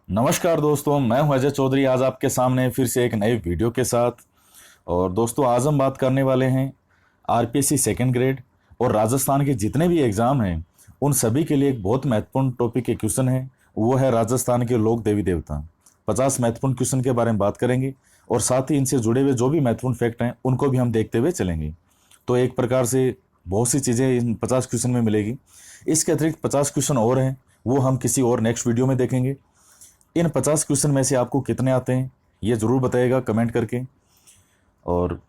नमस्कार दोस्तों, मैं हूं अजय चौधरी। आज आपके सामने फिर से एक नए वीडियो के साथ। और दोस्तों, आज हम बात करने वाले हैं आरपीएससी सेकंड ग्रेड और राजस्थान के जितने भी एग्ज़ाम हैं उन सभी के लिए एक बहुत महत्वपूर्ण टॉपिक के क्वेश्चन है। वो है राजस्थान के लोक देवी देवता। 50 महत्वपूर्ण क्वेश्चन के बारे में बात करेंगे और साथ ही इनसे जुड़े हुए जो भी महत्वपूर्ण फैक्ट हैं उनको भी हम देखते हुए चलेंगे। तो एक प्रकार से बहुत सी चीज़ें इन 50 क्वेश्चन में मिलेगी। इसके अतिरिक्त 50 क्वेश्चन और हैं, वो हम किसी और नेक्स्ट वीडियो में देखेंगे। इन 50 क्वेश्चन में से आपको कितने आते हैं ये ज़रूर बताइएगा कमेंट करके। और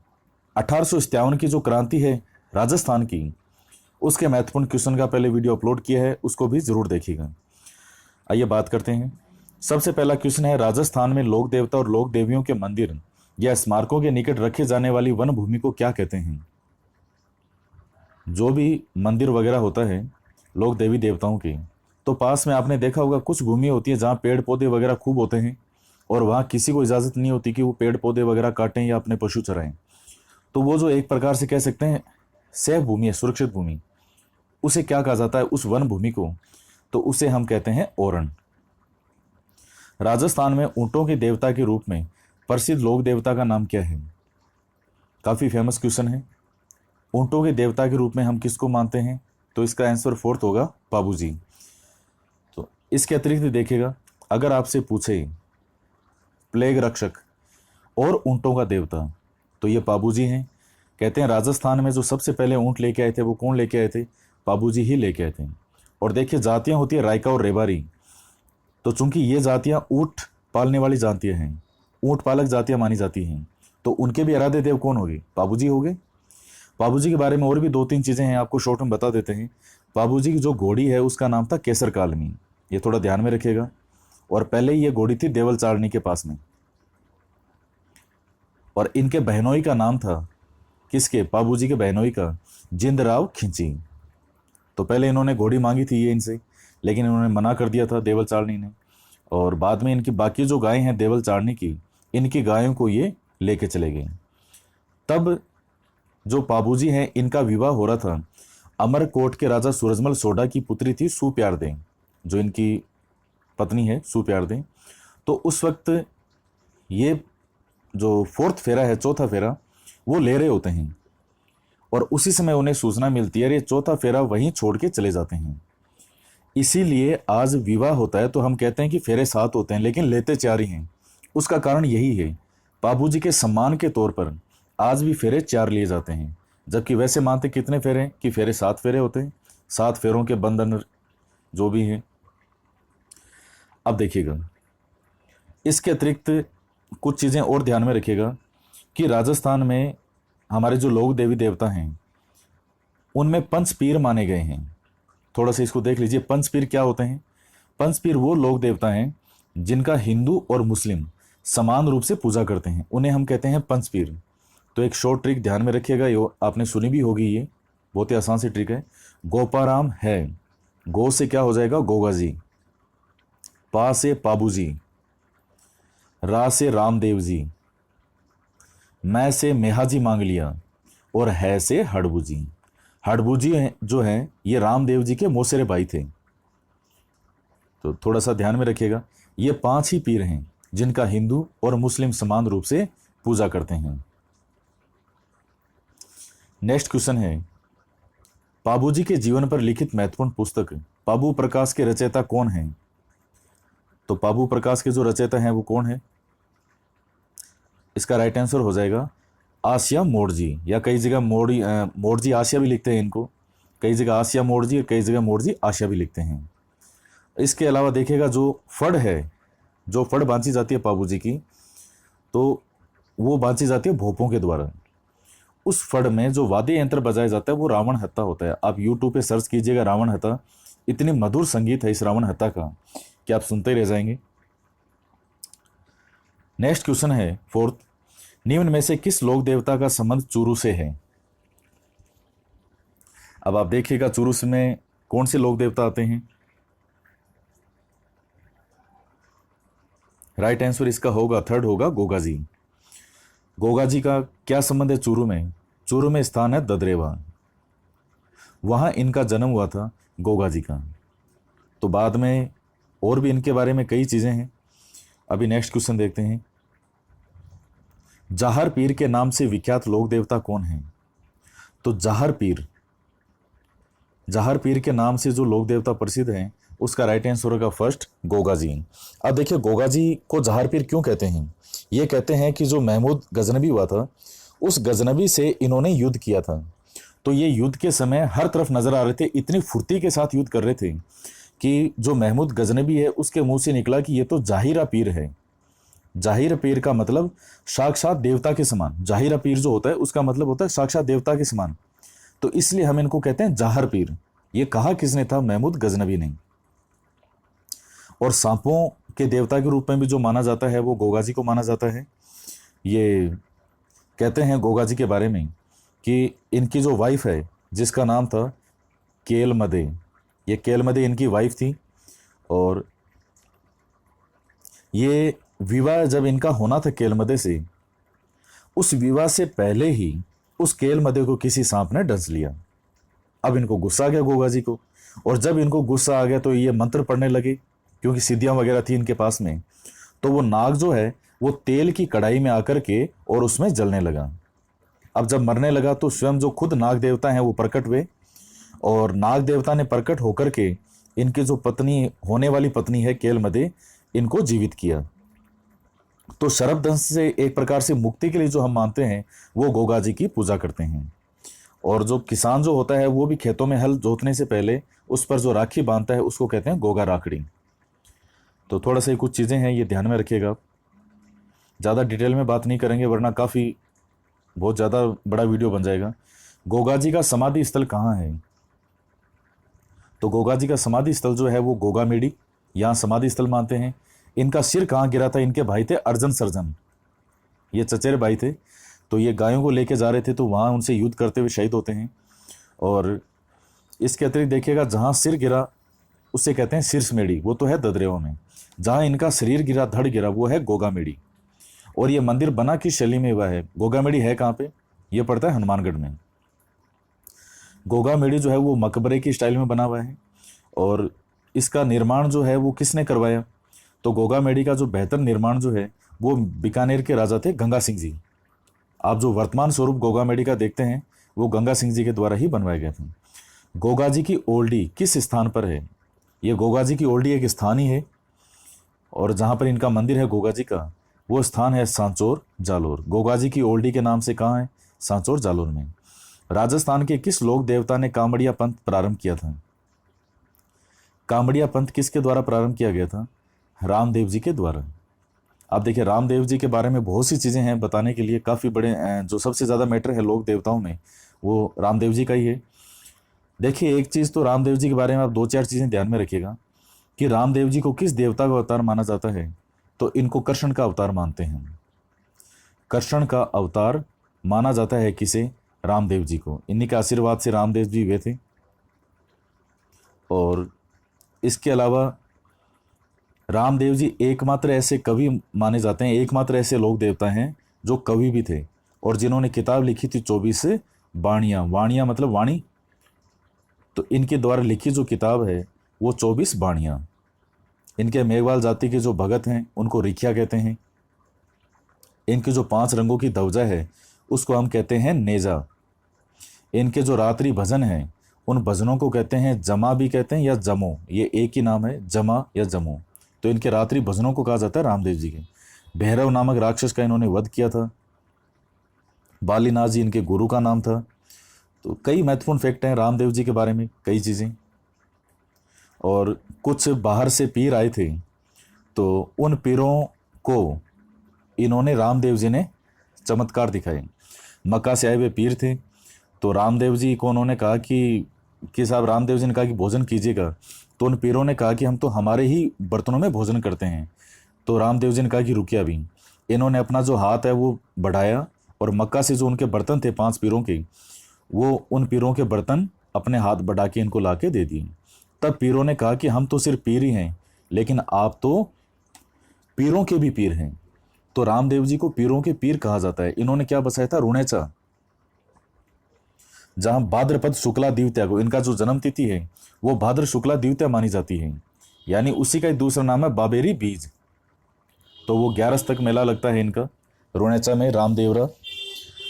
1857 की जो क्रांति है राजस्थान की, उसके महत्वपूर्ण क्वेश्चन का पहले वीडियो अपलोड किया है, उसको भी ज़रूर देखिएगा। आइए बात करते हैं। सबसे पहला क्वेश्चन है, राजस्थान में लोक देवता और लोक देवियों के मंदिर या स्मारकों के निकट रखे जाने वाली वन भूमि को क्या कहते हैं? जो भी मंदिर वगैरह होता है लोक देवी देवताओं के, तो पास में आपने देखा होगा कुछ भूमि होती है जहाँ पेड़ पौधे वगैरह खूब होते हैं और वहाँ किसी को इजाज़त नहीं होती कि वो पेड़ पौधे वगैरह काटें या अपने पशु चराएं। तो वो जो एक प्रकार से कह सकते हैं सेफ भूमि है, सुरक्षित भूमि, उसे क्या कहा जाता है उस वन भूमि को? तो उसे हम कहते हैं ओरण। राजस्थान में ऊँटों के देवता के रूप में प्रसिद्ध लोक देवता का नाम क्या है? काफ़ी फेमस क्वेश्चन है। ऊँटों के देवता के रूप में हम किसको मानते हैं? तो इसका आंसर फोर्थ होगा, पाबूजी। तो इसके अतिरिक्त देखिएगा, अगर आपसे पूछे प्लेग रक्षक और ऊँटों का देवता, तो ये पाबूजी हैं। कहते हैं राजस्थान में जो सबसे पहले ऊँट लेके आए थे वो कौन लेके आए थे? पाबूजी ही लेके आए थे। और देखिए, जातियाँ होती है रायका और रेबारी। तो चूंकि ये जातियाँ ऊँट पालने वाली जातियाँ हैं, ऊँट पालक जातियाँ मानी जाती हैं, तो उनके भी आराध्य देव कौन होंगे? पाबूजी हो गए। पाबूजी के बारे में और भी दो तीन चीज़ें हैं, आपको शॉर्ट में बता देते हैं। पाबूजी की जो घोड़ी है उसका नाम था केसर कालमी, ये थोड़ा ध्यान में रखिएगा। और पहले ही ये घोड़ी थी देवल चारणी के पास में। और इनके बहनोई का नाम था, किसके? पाबूजी के बहनोई का, जिंदराव खिंची। तो पहले इन्होंने घोड़ी मांगी थी ये इनसे, लेकिन इन्होंने मना कर दिया था देवल चारणी ने। और बाद में इनकी बाकी जो गायें हैं देवल चारणी की, इनकी गायों को ये लेके चले गए। तब जो पाबूजी हैं इनका विवाह हो रहा था अमरकोट के राजा सूरजमल सोढ़ा की पुत्री थी सुप्यारदें, जो इनकी पत्नी है सुप्यारदें। तो उस वक्त ये जो फोर्थ फेरा है, चौथा फेरा, वो ले रहे होते हैं। और उसी समय उन्हें सूचना मिलती है ये चौथा फेरा वहीं छोड़ के चले जाते हैं। इसीलिए आज विवाह होता है तो हम कहते हैं कि फेरे 7 होते हैं लेकिन लेते 4 ही हैं। उसका कारण यही है, बाबूजी के सम्मान के तौर पर आज भी फेरे 4 लिए जाते हैं, जबकि वैसे मानते कितने फेरे हैं? कि फेरे 7 फेरे होते हैं। 7 फेरों के बंधन जो भी हैं। अब देखिएगा, इसके अतिरिक्त कुछ चीज़ें और ध्यान में रखिएगा कि राजस्थान में हमारे जो लोक देवी देवता हैं उनमें पंचपीर माने गए हैं। थोड़ा सा इसको देख लीजिए, पंचपीर क्या होते हैं? पंचपीर वो लोक देवता हैं जिनका हिंदू और मुस्लिम समान रूप से पूजा करते हैं, उन्हें हम कहते हैं पंचपीर। तो एक शॉर्ट ट्रिक ध्यान में रखिएगा, ये आपने सुनी भी होगी, ये बहुत ही आसान सी ट्रिक है। गोपाराम है, गो से क्या हो जाएगा? गोगा जी। पा से पाबूजी, रा से रामदेव जी, मैं से मेहाजी मांग लिया, और है से हड़बूजी। हड़बूजी जो हैं ये रामदेव जी के मौसेरे भाई थे। तो थोड़ा सा ध्यान में रखिएगा, ये 5 ही पीर हैं जिनका हिंदू और मुस्लिम समान रूप से पूजा करते हैं। नेक्स्ट क्वेश्चन है, पाबूजी के जीवन पर लिखित महत्वपूर्ण पुस्तक पाबू प्रकाश के रचयिता कौन हैं? तो पाबू प्रकाश के जो रचयिता हैं वो कौन है? इसका राइट आंसर हो जाएगा आसिया मोड़जी, या कई जगह मोड़जी आसिया भी लिखते हैं इनको। कई जगह आसिया मोड़जी और कई जगह मोड़जी आसिया भी लिखते हैं। इसके अलावा देखिएगा, जो फड़ है, जो फड़ बांधी जाती है पाबूजी की, तो वो बांधी जाती है भोपों के द्वारा। उस फड़ में जो वाद्य यंत्र बजाया जाता है वो रावण हत्ता होता है। आप यूट्यूब पे सर्च कीजिएगा रावण हत्ता, इतनी मधुर संगीत है इस रावण हत्ता का कि आप सुनते ही रह जाएंगे। नेक्स्ट क्वेश्चन है फोर्थ, निम्न में से किस लोक देवता का संबंध चूरू से है? अब आप देखिएगा चूरू में कौन से लोक देवता आते हैं। राइट आंसर इसका होगा थर्ड, होगा गोगा जी। गोगा जी का क्या संबंध है चूरू में? चूरू में स्थान है ददरेवा, वहां इनका जन्म हुआ था गोगा जी का। तो बाद में और भी इनके बारे में कई चीज़ें हैं, अभी नेक्स्ट क्वेश्चन देखते हैं। जाहर पीर के नाम से विख्यात लोक देवता कौन है? तो जाहर पीर के नाम से जो लोक देवता प्रसिद्ध हैं, उसका राइट आंसर होगा फर्स्ट गोगा जी। अब देखिए गोगा जी को जाहर पीर क्यों कहते हैं? ये कहते हैं कि जो महमूद गजनबी हुआ था, उस गजनबी से इन्होंने युद्ध किया था। तो ये युद्ध के समय हर तरफ नजर आ रहे थे, इतनी फुर्ती के साथ युद्ध कर रहे थे कि जो महमूद गजनबी है उसके मुंह से निकला कि ये तो जाहिरा पीर है। जाहिर पीर का मतलब साक्षात देवता के समान। जाहिरा पीर जो होता है उसका मतलब होता है साक्षात देवता के समान। तो इसलिए हम इनको कहते हैं जाहर पीर। ये कहा किसने था? महमूद गजनबी ने। और सांपों के देवता के रूप में भी जो माना जाता है वो गोगा जी को माना जाता है। ये कहते हैं गोगा जी के बारे में कि इनकी जो वाइफ है जिसका नाम था केलमदे, ये केलमदे इनकी वाइफ थी। और ये विवाह जब इनका होना था केलमदे से, उस विवाह से पहले ही उस केलमदे को किसी सांप ने डस लिया। अब इनको गुस्सा आ गया गोगा जी को, और जब इनको गुस्सा आ गया तो ये मंत्र पढ़ने लगे, क्योंकि सिद्धियां वगैरह थी इनके पास में। तो वो नाग जो है वो तेल की कढ़ाई में आकर के और उसमें जलने लगा। अब जब मरने लगा तो स्वयं जो खुद नाग देवता हैं वो प्रकट हुए, और नाग देवता ने प्रकट होकर के इनकी जो पत्नी, होने वाली पत्नी है केलमदे, इनको जीवित किया। तो शरपदंश से एक प्रकार से मुक्ति के लिए जो हम मानते हैं वो गोगा जी की पूजा करते हैं। और जो किसान जो होता है वो भी खेतों में हल जोतने से पहले उस पर जो राखी बांधता है उसको कहते हैं गोगा राखड़ी। तो थोड़ा सा कुछ चीज़ें हैं, ये ध्यान में रखिएगा। ज़्यादा डिटेल में बात नहीं करेंगे वरना काफ़ी बहुत ज़्यादा बड़ा वीडियो बन जाएगा। गोगा जी का समाधि स्थल कहाँ है? तो गोगा जी का समाधि स्थल जो है वो गोगामेड़ी, यहाँ समाधि स्थल मानते हैं। इनका सिर कहाँ गिरा था? इनके भाई थे अर्जन सर्जन, ये चचेरे भाई थे। तो ये गायों को लेके जा रहे थे तो वहाँ उनसे युद्ध करते हुए शहीद होते हैं। और इसके अतिरिक्त देखिएगा जहाँ सिर गिरा उसे कहते हैं शीर्षमेड़ी, वो तो है ददरेवा में। जहाँ इनका शरीर गिरा, धड़ गिरा, वो है गोगामेड़ी। और ये मंदिर बना किस शैली में हुआ है? गोगामेड़ी है कहाँ पे? ये पड़ता है हनुमानगढ़ में। गोगामेड़ी जो है वो मकबरे की स्टाइल में बना हुआ है। और इसका निर्माण जो है वो किसने करवाया? तो गोगामेड़ी का जो बेहतर निर्माण जो है वो बीकानेर के राजा थे गंगा सिंह जी। आप जो वर्तमान स्वरूप गोगामेड़ी का देखते हैं वो गंगा सिंह जी के द्वारा ही बनवाया गया था। गोगा जी की ओल्डी किस स्थान पर है? ये गोगा जी की ओल्डी एक स्थान ही है, और जहाँ पर इनका मंदिर है गोगा जी का वो स्थान है सांचौर जालोर। गोगा जी की ओल्डी के नाम से कहाँ है? सांचौर जालोर में। राजस्थान के किस लोक देवता ने कामड़िया पंथ प्रारंभ किया था? कामड़िया पंथ किसके द्वारा प्रारंभ किया गया था? रामदेव जी के द्वारा। आप देखिए रामदेव जी के बारे में बहुत सी चीज़ें हैं बताने के लिए, काफ़ी बड़े जो सबसे ज़्यादा मैटर है लोक देवताओं में वो रामदेव जी का ही है। देखिए एक चीज़ तो रामदेव जी के बारे में आप दो चार चीज़ें ध्यान में रखिएगा कि रामदेव जी को किस देवता का अवतार माना जाता है? तो इनको कृष्ण का अवतार मानते हैं। कृष्ण का अवतार माना जाता है किसे? रामदेव जी को। इन्हीं के आशीर्वाद से रामदेव जी हुए थे। और इसके अलावा रामदेव जी एकमात्र ऐसे कवि माने जाते हैं, एकमात्र ऐसे लोक देवता हैं जो कवि भी थे और जिन्होंने किताब लिखी थी 24 वाणियाँ। वाणियाँ मतलब वाणी। तो इनके द्वारा लिखी जो किताब है वो 24 वाणियाँ। इनके मेघवाल जाति के जो भगत हैं उनको रिखिया कहते हैं। इनके जो 5 रंगों की ध्वजा है उसको हम कहते हैं नेजा। इनके जो रात्रि भजन हैं उन भजनों को कहते हैं जमा भी कहते हैं या जमो, ये एक ही नाम है, जमा या जमो। तो इनके रात्रि भजनों को कहा जाता है रामदेव जी के। भैरव नामक राक्षस का इन्होंने वध किया था। बालीनाथ जी इनके गुरु का नाम था। तो कई महत्वपूर्ण फैक्ट हैं रामदेव जी के बारे में, कई चीज़ें। और कुछ बाहर से पीर आए थे तो उन पीरों को इन्होंने रामदेव जी ने चमत्कार दिखाए। मक्का से आए हुए पीर थे तो रामदेव जी को उन्होंने कहा कि साहब, रामदेव जी ने कहा कि भोजन कीजिएगा। तो उन पीरों ने कहा कि हम तो हमारे ही बर्तनों में भोजन करते हैं। तो रामदेव जी ने कहा कि रुकिए अभी। इन्होंने अपना जो हाथ है वो बढ़ाया और मक्का से जो उनके बर्तन थे 5 पीरों के, वो उन पीरों के बर्तन अपने हाथ बढ़ा के इनको ला के दे दिए। तब पीरों ने कहा कि हम तो सिर्फ पीर ही हैं, लेकिन आप तो पीरों के भी पीर हैं। तो रामदेव जी को पीरों के पीर कहा जाता है। इन्होंने क्या बसाया था? रुणेचा, जहां भाद्रपद शुक्ला द्वितीया को, इनका जो जन्म तिथि है वो भाद्र शुक्ला द्वितीया मानी जाती है, यानी उसी का एक दूसरा नाम है बाबेरी बीज। तो वो 11 तक मेला लगता है इनका रोनेचा में, रामदेवरा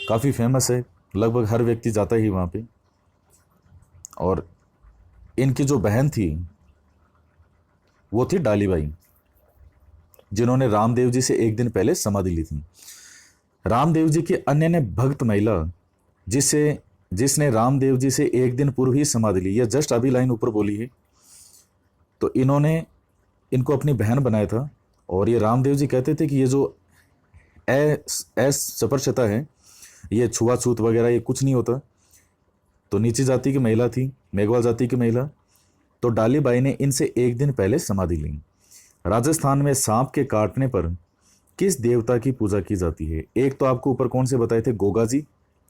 काफ़ी फेमस है, लगभग हर व्यक्ति जाता ही वहाँ पे। और इनकी जो बहन थी वो थी डालीबाई, जिन्होंने रामदेव जी से एक दिन पहले समाधि ली थी। रामदेव जी की अन्य ने भक्त महिला जिसने रामदेव जी से एक दिन पूर्व ही समाधि ली, यह जस्ट अभी लाइन ऊपर बोली है, तो इन्होंने इनको अपनी बहन बनाया था। और ये रामदेव जी कहते थे कि ये जो स्पर्शता है, ये छुआछूत वगैरह ये कुछ नहीं होता। तो नीची जाति की महिला थी, मेघवाल जाति की महिला, तो डालीबाई ने इनसे एक दिन पहले समाधि ली। राजस्थान में सांप के काटने पर किस देवता की पूजा की जाती है? एक तो आपको ऊपर कौन से बताए थे, गोगा जी।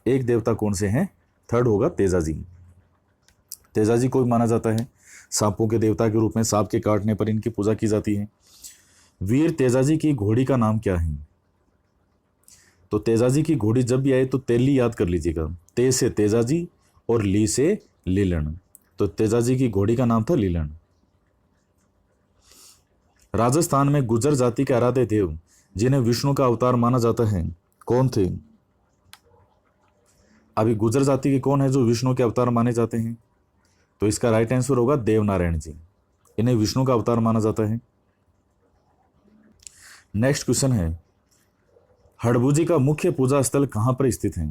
एक देवता कौन से हैं? थर्ड होगा तेजाजी। तेजाजी को भी माना जाता है सांपों के देवता के रूप में, सांप के काटने पर इनकी पूजा की जाती है। वीर तेजाजी की घोड़ी का नाम क्या है? तो तेजाजी की घोड़ी जब भी आए तो तेली याद कर लीजिएगा, ते से तेजाजी और ली से लीलन, तो तेजाजी की घोड़ी का नाम था लीलन। राजस्थान में गुर्जर जाति के आराध्य देव जिन्हें विष्णु का अवतार माना जाता है, कौन थे? अभी गुर्जर जाति के कौन है जो विष्णु के अवतार माने जाते हैं? तो इसका राइट आंसर होगा देवनारायण जी, इन्हें विष्णु का अवतार माना जाता है। नेक्स्ट क्वेश्चन है, हड़बू जी का मुख्य पूजा स्थल कहां पर स्थित है?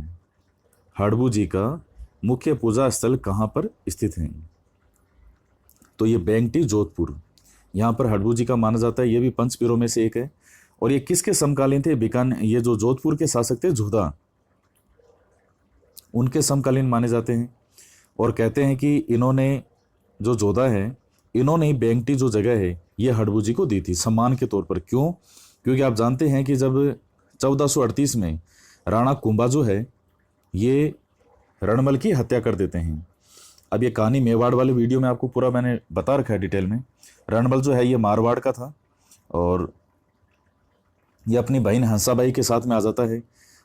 हड़बू जी का मुख्य पूजा स्थल कहां पर स्थित है? तो ये बेंगटी जोधपुर, यहां पर हड़बू जी का माना जाता है। ये भी पंचपीरों में से एक है। और ये किसके समकालीन थे? ये जो जोधपुर के शासक थे जोधा, उनके समकालीन माने जाते हैं। और कहते हैं कि इन्होंने, जो जोधा है, इन्होंने ही बेंगटी जो जगह है ये हड़बू जी को दी थी सम्मान के तौर पर। क्यों? क्योंकि आप जानते हैं कि जब 1438 में राणा कुंभा जो है ये रणमल की हत्या कर देते हैं। अब ये कहानी मेवाड़ वाले वीडियो में आपको पूरा मैंने बता रखा है डिटेल में। रणमल जो है ये मारवाड़ का था और ये अपनी बहन हंसाबाई के साथ में आ जाता है।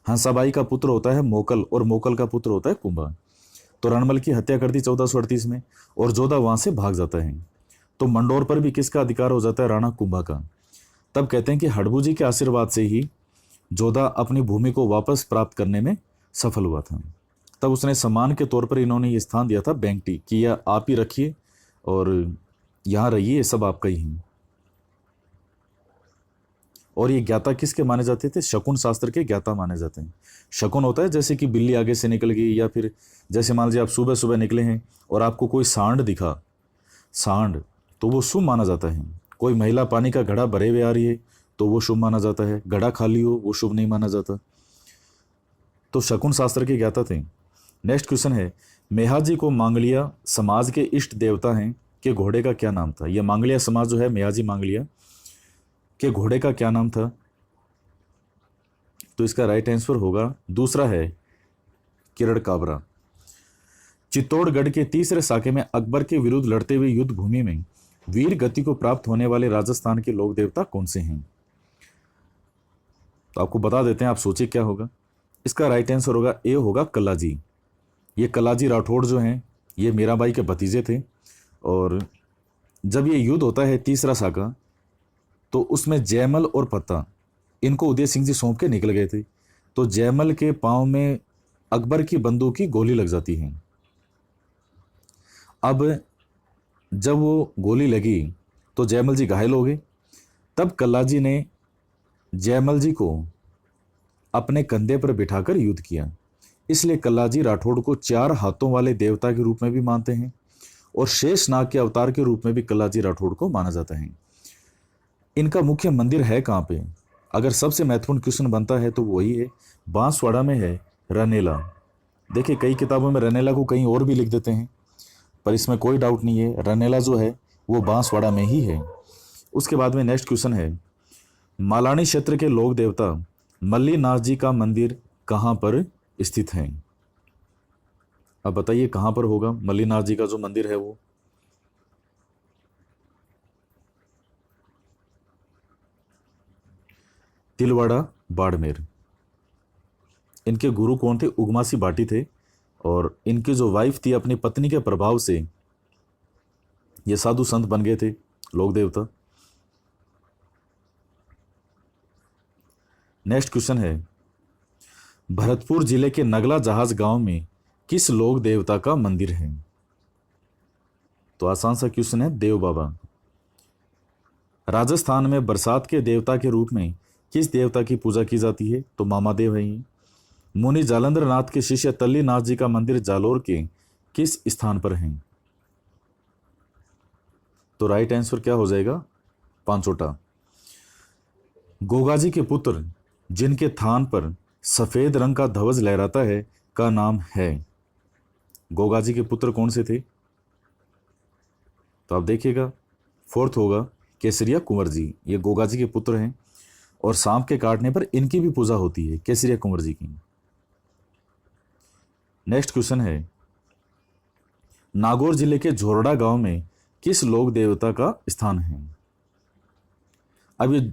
हंसाबाई का पुत्र होता है मोकल और मोकल का पुत्र होता है कुंभा। तो रणमल की हत्या कर दी 1438 में और जोधा वहां से भाग जाता है। तो मंडोर पर भी किसका अधिकार हो जाता है? राणा कुंभा का। तब कहते हैं कि हड़बू जी के आशीर्वाद से ही जोधा अपनी भूमि को वापस प्राप्त करने में सफल हुआ था। तब उसने सम्मान के तौर पर इन्होंने ये स्थान दिया था बेंगटी कि यह आप ही रखिए और यहाँ रहिए, ये सब आपका ही है। और ये ज्ञाता किसके माने जाते थे? शकुन शास्त्र के ज्ञाता माने जाते हैं। शकुन होता है जैसे कि बिल्ली आगे से निकल गई, या फिर जैसे मान लीजिए आप सुबह सुबह निकले हैं और आपको कोई सांड दिखा, सांड, तो वो शुभ माना जाता है। कोई महिला पानी का घड़ा भरे हुए आ रही है तो वो शुभ माना जाता है। घड़ा खाली हो वो शुभ नहीं माना जाता। तो शकुन शास्त्र के ज्ञाता थे। नेक्स्ट क्वेश्चन है, मेहाजी को मांगलिया समाज के इष्ट देवता हैं के घोड़े का क्या नाम था? यह मांगलिया समाज जो है, मेहाजी मांगलिया के घोड़े का क्या नाम था? तो इसका राइट आंसर होगा दूसरा है किरण काबरा। चित्तौड़गढ़ के तीसरे साके में अकबर के विरुद्ध लड़ते हुए युद्ध भूमि में वीर गति को प्राप्त होने वाले राजस्थान के लोक देवता कौन से हैं? तो आपको बता देते हैं, आप सोचिए क्या होगा। इसका राइट आंसर होगा ए, होगा कलाजी। ये कलाजी राठौड़ जो हैं ये मीराबाई के भतीजे थे। और जब ये युद्ध होता है तीसरा साका, तो उसमें जयमल और पत्ता इनको उदय सिंह जी सौंप के निकल गए थे। तो जयमल के पांव में अकबर की बंदूक की गोली लग जाती है। अब जब वो गोली लगी तो जयमल जी घायल हो गए। तब कल्लाजी ने जयमल जी को अपने कंधे पर बिठाकर युद्ध किया। इसलिए कल्लाजी राठौड़ को 4 हाथों वाले देवता के रूप में भी मानते हैं और शेष नाग के अवतार के रूप में भी कल्लाजी राठौड़ को माना जाता है। इनका मुख्य मंदिर है कहाँ पे? अगर सबसे महत्वपूर्ण क्वेश्चन बनता है तो वही है, बांसवाड़ा में है रनेला। देखिए कई किताबों में रनेला को कहीं और भी लिख देते हैं, पर इसमें कोई डाउट नहीं है, रनेला जो है वो बांसवाड़ा में ही है। उसके बाद में नेक्स्ट क्वेश्चन है, मालानी क्षेत्र के लोक देवता मल्लीनाथ जी का मंदिर कहाँ पर स्थित है? अब बताइए कहाँ पर होगा मल्लीनाथ जी का जो मंदिर है वो? तिलवाड़ा, बाड़मेर। इनके गुरु कौन थे? उगमासी भाटी थे। और इनकी जो वाइफ थी, अपनी पत्नी के प्रभाव से ये साधु संत बन गए थे लोक देवता। नेक्स्ट क्वेश्चन है, भरतपुर जिले के नगला जहाज गांव में किस लोक देवता का मंदिर है? तो आसान सा क्वेश्चन है, देव बाबा। राजस्थान में बरसात के देवता के रूप में किस देवता की पूजा की जाती है? तो मामादेव है ये। मुनि जालंधर नाथ के शिष्य तल्ली नाथ जी का मंदिर जालोर के किस स्थान पर है? तो राइट आंसर क्या हो जाएगा? पांचोटा। गोगाजी के पुत्र जिनके थान पर सफेद रंग का ध्वज लहराता है का नाम है? गोगाजी के पुत्र कौन से थे? तो आप देखिएगा, फोर्थ होगा केसरिया कुंवर जी, ये गोगाजी के पुत्र हैं और सांप के काटने पर इनकी भी पूजा होती है, केसरिया कुंवर जी की। नेक्स्ट क्वेश्चन है, नागौर जिले के झोरडा गांव में किस लोक देवता का स्थान है? अब ये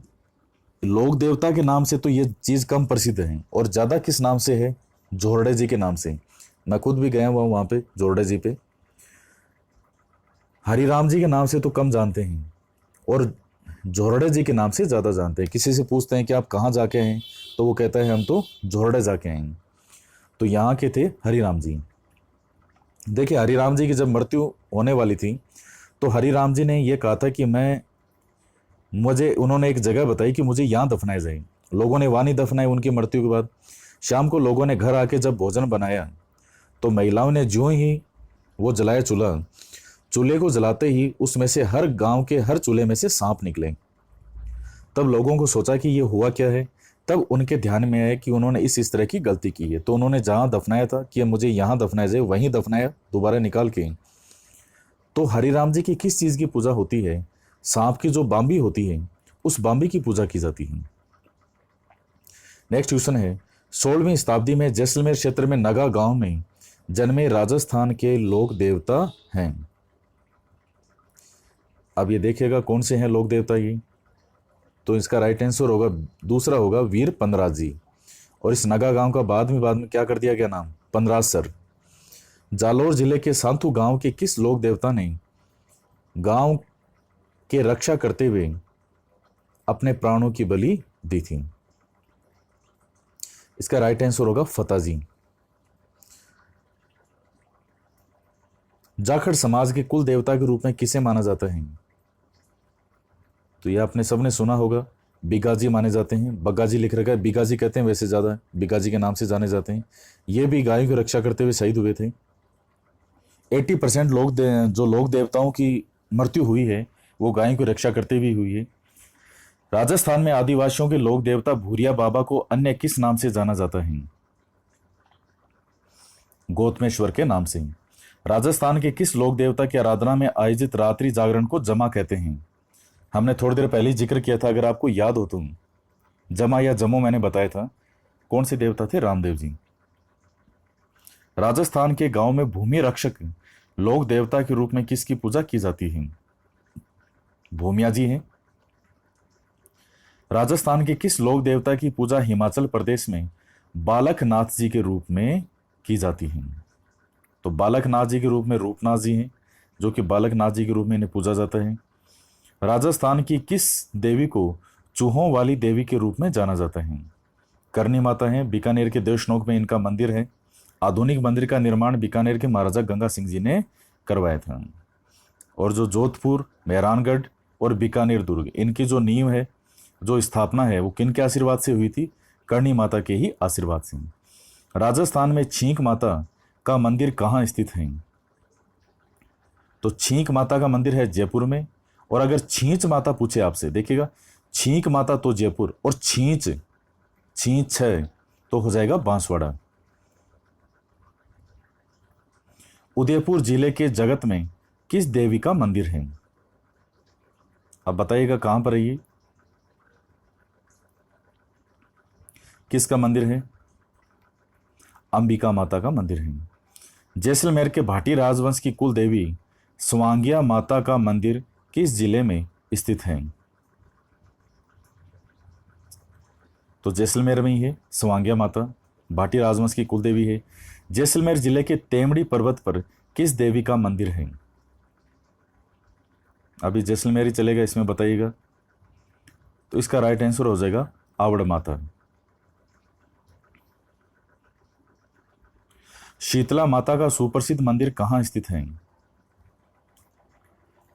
लोक देवता के नाम से तो ये चीज कम प्रसिद्ध है, और ज्यादा किस नाम से है? झोरडे जी के नाम से। मैं खुद भी गया हुआ वहां पे झोरडे जी पे। हरिराम जी के नाम से तो कम जानते हैं, और झोरडे जी के नाम से ज्यादा जानते हैं। किसी से पूछते हैं कि आप कहाँ जाके हैं, तो वो कहता है हम तो झोरडे जाके हैं। तो यहाँ के थे हरिराम जी। देखिए, हरिराम जी की जब मृत्यु होने वाली थी तो हरिराम जी ने यह कहा था कि मुझे उन्होंने एक जगह बताई कि मुझे यहाँ दफनाया जाए। लोगों ने वहाँ नहीं दफनाए उनकी मृत्यु के बाद। शाम को लोगों ने घर आके जब भोजन बनाया तो महिलाओं ने जो ही वो जलाया चूल्हे को जलाते ही उसमें से हर गांव के हर चूल्हे में से सांप निकले। तब लोगों को सोचा कि ये हुआ क्या है। तब उनके ध्यान में आया कि उन्होंने इस तरह की गलती की है, तो उन्होंने जहां दफनाया था कि मुझे यहाँ दफनाया जाए, वहीं दफनाया दोबारा निकाल के। तो हरिराम जी की किस चीज की पूजा होती है? सांप की जो बांबी होती है उस बांबी की पूजा की जाती है। नेक्स्ट क्वेश्चन है, 16वीं शताब्दी में जैसलमेर क्षेत्र में नगा गांव में जन्मे राजस्थान के लोक देवता हैं। अब ये देखिएगा कौन से हैं लोक देवता ये। तो इसका राइट आंसर होगा दूसरा होगा वीर पंदराज जी। और इस नगा गांव का बाद में क्या कर दिया गया नाम? पंदरासर। जालोर जिले के सांथू गांव के किस लोक देवता ने गांव के रक्षा करते हुए अपने प्राणों की बलि दी थी? इसका राइट आंसर होगा फतेह जी। जाखड़ समाज के कुल देवता के रूप में किसे माना जाता है? तो ये आपने सबने सुना होगा, बिगाजी माने जाते हैं। बग्गाजी लिख रखा है, बिगाजी कहते हैं वैसे ज्यादा, बिगाजी के नाम से जाने जाते हैं। ये भी गायों की रक्षा करते हुए शहीद हुए थे। 80% जो लोक देवताओं की मृत्यु हुई है वो गायों की रक्षा करते हुए हुई है। राजस्थान में आदिवासियों के लोक देवता भूरिया बाबा को अन्य किस नाम से जाना जाता है? गौतमेश्वर के नाम से। राजस्थान के किस लोक देवता की आराधना में आयोजित रात्रि जागरण को जमा कहते हैं? हमने थोड़ी देर पहले जिक्र किया था, अगर आपको याद हो तो। जमा या जमो मैंने बताया था। कौन से देवता थे? रामदेव जी। राजस्थान के गांव में भूमि रक्षक लोक देवता के रूप में किसकी पूजा की जाती है? भूमिया जी हैं। राजस्थान के किस लोक देवता की पूजा हिमाचल प्रदेश में बालकनाथ जी के रूप में की जाती है? तो बालकनाथ जी के रूप में रूपनाथ जी हैं, जो कि बालकनाथ जी के रूप में इन्हें पूजा जाता है। राजस्थान की किस देवी को चूहों वाली देवी के रूप में जाना जाता है? करनी माता है। बीकानेर के देशनोक में इनका मंदिर है। आधुनिक मंदिर का निर्माण बीकानेर के महाराजा गंगा सिंह जी ने करवाया था। और जो जोधपुर, मेहरानगढ़ और बीकानेर दुर्ग, इनकी जो नींव है, जो स्थापना है, वो किन के आशीर्वाद से हुई थी? करनी माता के ही आशीर्वाद से। राजस्थान में छींक माता का मंदिर कहाँ स्थित है? तो छींक माता का मंदिर है जयपुर में। और अगर छींच माता पूछे आपसे, देखिएगा, छींक माता तो जयपुर, और छींच है तो हो जाएगा बांसवाड़ा। उदयपुर जिले के जगत में किस देवी का मंदिर है? अब बताइएगा कहां पर है ये, किसका मंदिर है? अंबिका माता का मंदिर है। जैसलमेर के भाटी राजवंश की कुल देवी स्वांगिया माता का मंदिर किस जिले में स्थित है? तो जैसलमेर में ही है स्वांगिया माता, भाटी राजवंश की कुल देवी है। जैसलमेर जिले के तेमड़ी पर्वत पर किस देवी का मंदिर है? अभी जैसलमेर ही चलेगा, इसमें बताइएगा। तो इसका राइट आंसर हो जाएगा आवड़ माता। शीतला माता का सुप्रसिद्ध मंदिर कहाँ स्थित है?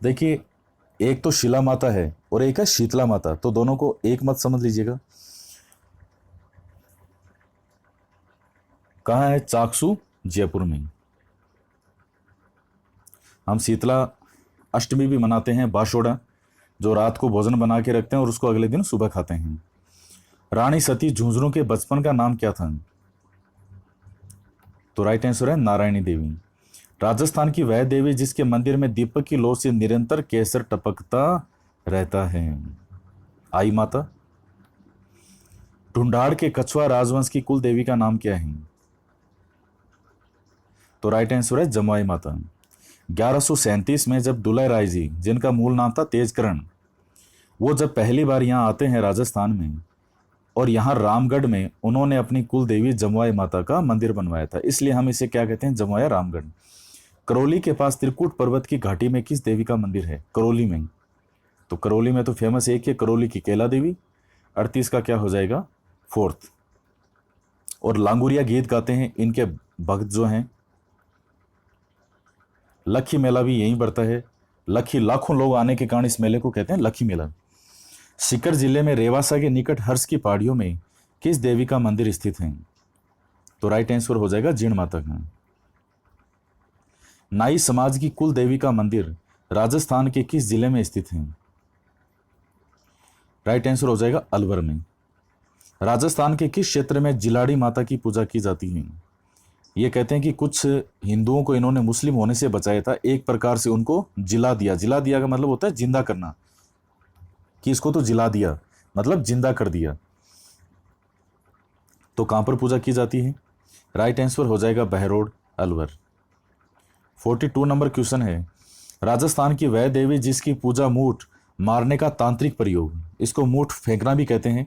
देखिए, एक तो शिला माता है और एक है शीतला माता, तो दोनों को एक मत समझ लीजिएगा। कहाँ है? चाकसू, जयपुर में। हम शीतला अष्टमी भी मनाते हैं, बाशोड़ा, जो रात को भोजन बना के रखते हैं और उसको अगले दिन सुबह खाते हैं। रानी सती झुंझुनू के बचपन का नाम क्या था? तो राइट आंसर है नारायणी देवी। राजस्थान की वह देवी जिसके मंदिर में दीपक की लौ से निरंतर केसर टपकता रहता है? आई माता। ढूंढाड़ के कछुआ राजवंश की कुल देवी का नाम क्या है? तो राइट आंसर है जमुई माता। 1137 में जब दुलाई राय जी, जिनका मूल नाम था तेजकरण, वो जब पहली बार यहाँ आते हैं राजस्थान में, और यहाँ रामगढ़ में उन्होंने अपनी कुल देवी जमुई माता का मंदिर बनवाया था, इसलिए हम इसे क्या कहते हैं? जमुई रामगढ़। करौली के पास त्रिकुट पर्वत की घाटी में किस देवी का मंदिर है? करौली में। तो करौली में तो फेमस एक है करौली की कैला देवी। 38 का क्या हो जाएगा? फोर्थ। और लांगुरिया गीत गाते हैं इनके भक्त जो हैं। लखी मेला भी यहीं बढ़ता है। लखी, लाखों लोग आने के कारण इस मेले को कहते हैं लखी मेला। सीकर जिले में रेवासा के निकट हर्ष की पहाड़ियों में किस देवी का मंदिर स्थित है? तो राइट आंसर हो जाएगा जीण माता का। नाई समाज की कुल देवी का मंदिर राजस्थान के किस जिले में स्थित है? राइट आंसर हो जाएगा अलवर में। राजस्थान के किस क्षेत्र में जिलाड़ी माता की पूजा की जाती है? ये कहते हैं कि कुछ हिंदुओं को इन्होंने मुस्लिम होने से बचाया था, एक प्रकार से उनको जिला दिया। जिला दिया का मतलब होता है जिंदा करना, कि इसको तो जिला दिया मतलब जिंदा कर दिया। तो कहां पर पूजा की जाती है? राइट आंसर हो जाएगा बहरोड, अलवर। 42 नंबर क्वेश्चन है, राजस्थान की वह देवी जिसकी पूजा मूठ मारने का तांत्रिक प्रयोग, इसको मूठ फेंकना भी कहते हैं,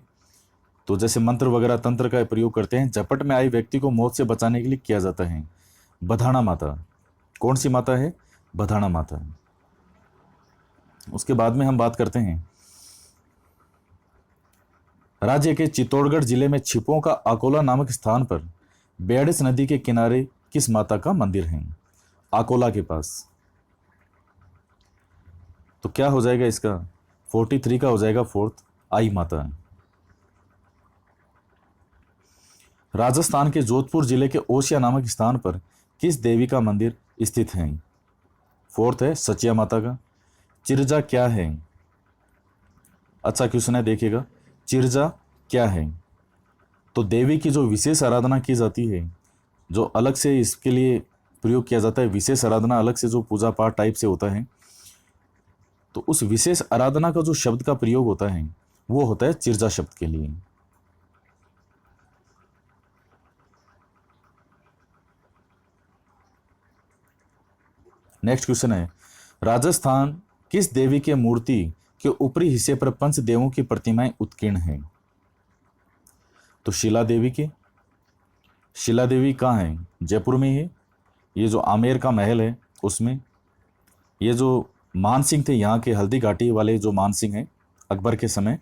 तो जैसे मंत्र वगैरह तंत्र का प्रयोग करते हैं, झपट में आई व्यक्ति को मौत से बचाने के लिए किया जाता है, बधाना माता। कौन सी माता है? बधाना माता। उसके बाद में हम बात करते हैं, राज्य के चित्तौड़गढ़ जिले में छिपों का अकोला नामक स्थान पर बेड़स नदी के किनारे किस माता का मंदिर है? अकोला के पास। तो क्या हो जाएगा इसका? 43 का हो जाएगा फोर्थ, आई माता। राजस्थान के जोधपुर जिले के ओसिया नामक स्थान पर किस देवी का मंदिर स्थित है? फोर्थ है सचिया माता का। चिरजा क्या है? अच्छा क्वेश्चन है, देखिएगा, चिरजा क्या है? तो देवी की जो विशेष आराधना की जाती है, जो अलग से इसके लिए प्रयोग किया जाता है, विशेष आराधना अलग से जो पूजा पाठ टाइप से होता है, तो उस विशेष आराधना का जो शब्द का प्रयोग होता है वो होता है चिरजा शब्द के लिए। नेक्स्ट क्वेश्चन है, राजस्थान किस देवी के मूर्ति के ऊपरी हिस्से पर पंच देवों की प्रतिमाएं उत्कीर्ण हैं? तो शिला देवी की। शिला देवी कहाँ है? जयपुर में ही है। ये जो आमेर का महल है उसमें। ये जो मान सिंह थे यहाँ के, हल्दी घाटी वाले जो मान सिंह हैं अकबर के समय,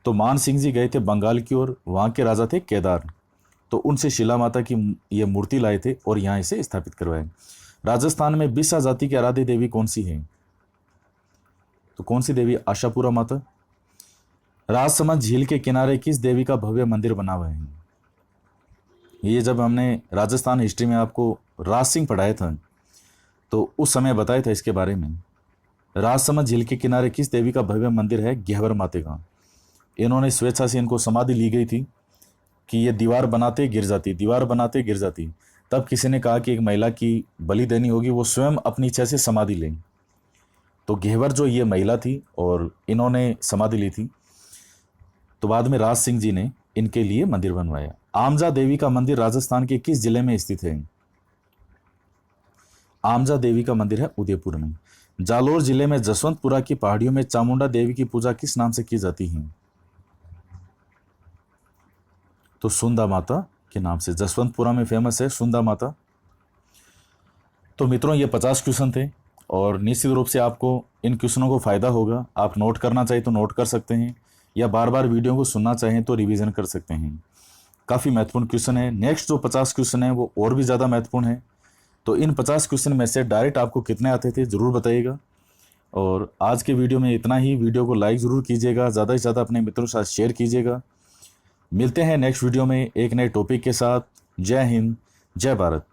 तो मान सिंह जी गए थे बंगाल की ओर, वहाँ के राजा थे केदार, तो उनसे शिला माता की ये मूर्ति लाए थे और यहाँ इसे स्थापित करवाए। राजस्थान में बिसा जाति की आराध्य देवी कौन सी है? तो कौन सी देवी? आशापुरा माता। राजसमंद झील के किनारे किस देवी का भव्य मंदिर बना हुआ है? ये जब हमने राजस्थान हिस्ट्री में आपको राज सिंह पढ़ाया था तो उस समय बताया था इसके बारे में। राजसमंद झील के किनारे किस देवी का भव्य मंदिर है? घेवर माते का। इन्होंने स्वेच्छा से इनको समाधि ली गई थी कि ये दीवार बनाते गिर जाती, दीवार बनाते गिर जाती। तब किसी ने कहा कि एक महिला की बलि देनी होगी, वो स्वयं अपनी इच्छा से समाधि लें। तो घेवर जो ये महिला थी और इन्होंने समाधि ली थी, तो बाद में राज सिंह जी ने इनके लिए मंदिर बनवाया। आमजा देवी का मंदिर राजस्थान के किस जिले में स्थित है? आमजा देवी का मंदिर है उदयपुर में। जालोर जिले में जसवंतपुरा की पहाड़ियों में चामुंडा देवी की पूजा किस नाम से की जाती है? तो सुंदा माता के नाम से। जसवंतपुरा में फेमस है सुंदा माता। तो मित्रों, ये 50 क्वेश्चन थे और निश्चित रूप से आपको इन क्वेश्चनों को फायदा होगा। आप नोट करना चाहें तो नोट कर सकते हैं, या बार बार वीडियो को सुनना चाहें तो रिवीजन कर सकते हैं। काफ़ी महत्वपूर्ण क्वेश्चन है। नेक्स्ट जो 50 क्वेश्चन है वो और भी ज़्यादा महत्वपूर्ण है। तो इन 50 क्वेश्चन में से डायरेक्ट आपको कितने आते थे ज़रूर बताइएगा। और आज के वीडियो में इतना ही। वीडियो को लाइक ज़रूर कीजिएगा, ज़्यादा से ज़्यादा अपने मित्रों के साथ शेयर कीजिएगा। मिलते हैं नेक्स्ट वीडियो में एक नए टॉपिक के साथ। जय हिंद, जय भारत।